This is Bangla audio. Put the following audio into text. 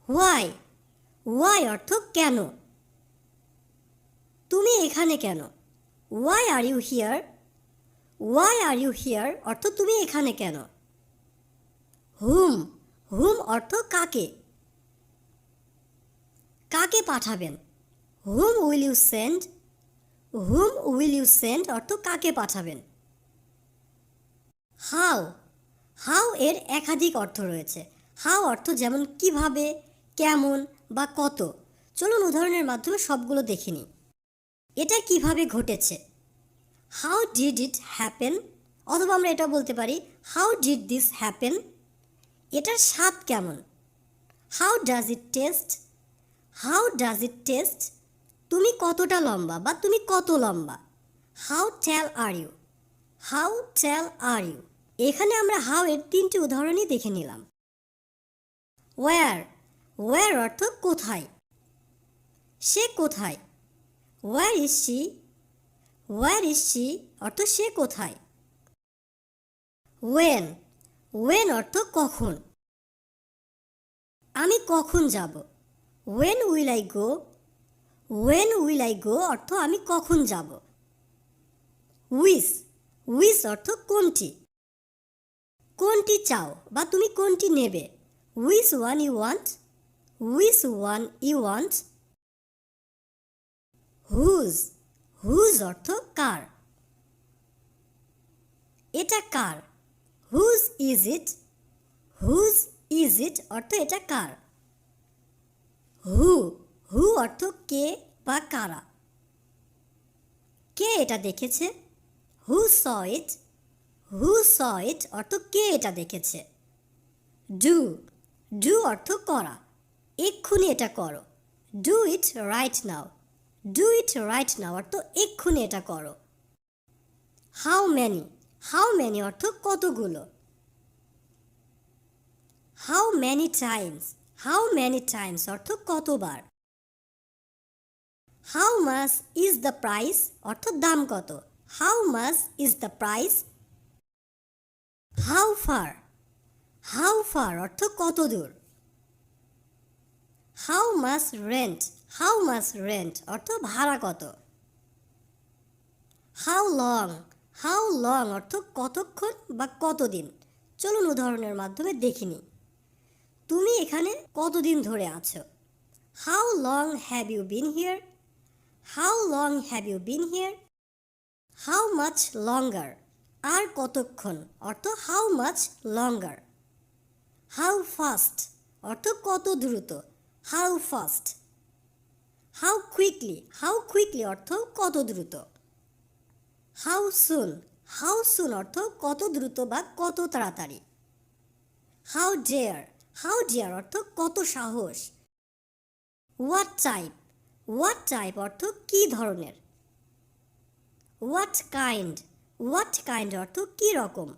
হোয়াই, হোয়াই অর্থ কেন। তুমি এখানে কেন? Why are you here, why are you here অর্থ তুমি এখানে কেন। হুম, হুম অর্থ কাকে, কাকে পাঠাবেন। Whom will you send, whom will you send অর্থ কাকে পাঠাবেন। হাউ, হাউ এর একাধিক অর্থ রয়েছে। হাউ অর্থ যেমন কিভাবে, কেমন বা কত। চলুন উদাহরণের মাধ্যমে সবগুলো দেখে নিই। এটা কিভাবে ঘটেছে, হাউ ডিড ইট হ্যাপেন, অথবা আমরা এটা বলতে পারি হাউ ডিড দিস হ্যাপেন। এটার স্বাদ কেমন, how does it taste, how does it taste. তুমি কতটা লম্বা বা তুমি কত লম্বা, how tall are you, how tall are you. এখানে আমরা হাউ এর তিনটি উদাহরণই দেখে নিলাম। ওয়্যার, ওয়্যার অর্থ কোথায়, সে কোথায়। Where is she, where is she অর্থ সে কোথায়। ওয়েন, ওয়েন অর্থ কখন, আমি কখন যাব। When will I go, when will I go অর্থ আমি কখন যাব। উইস, উইস অর্থ কোনটি, কোনটি চাও বা তুমি কোনটি নেবে। Which one you want, which one you want. Whose, whose অর্থ কার, এটা কার। Whose is it, whose is it অর্থ এটা কার। হু, হু অর্থ কে বা কারা, কে এটা দেখেছে। হু স ইট, হু স ইট অর্থ কে এটা দেখেছে। ডু, ডু অর্থ করা, এক্ষুনি এটা করো। Do it right now, do it right now অর্থ এক্ষুনি এটা করো। হাউ ম্যানি, হাউ ম্যানি অর্থ কতগুলো। How many times, how many times অর্থ কতবার। How much is the price অর্থ দাম কত। How much is the price. How far, how far অর্থ কত দূর। How much rent, how much rent অর্থ ভাড়া কত। হাউ লং, হাউ লং অর্থ কতক্ষণ বা কতদিন। চলুন উদাহরণের মাধ্যমে দেখিনি। তুমি এখানে কতদিন ধরে আছো। How long have you been here, how long have you been here. How much longer, আর কতক্ষণ অর্থ how much longer. How fast অর্থ কত দ্রুত, how fast. How quickly, how quickly অর্থ কত দ্রুত। হাউ সুন, হাউ সুন অর্থ কত দ্রুত বা কত তাড়াতাড়ি। হাউ ডেয়ার, হাউ ডেয়ার অর্থ কত সাহস। হোয়াট টাইপ, হোয়াট টাইপ অর্থ কী ধরনের। হোয়াট কাইন্ড, হোয়াট কাইন্ড অর্থ কী রকম।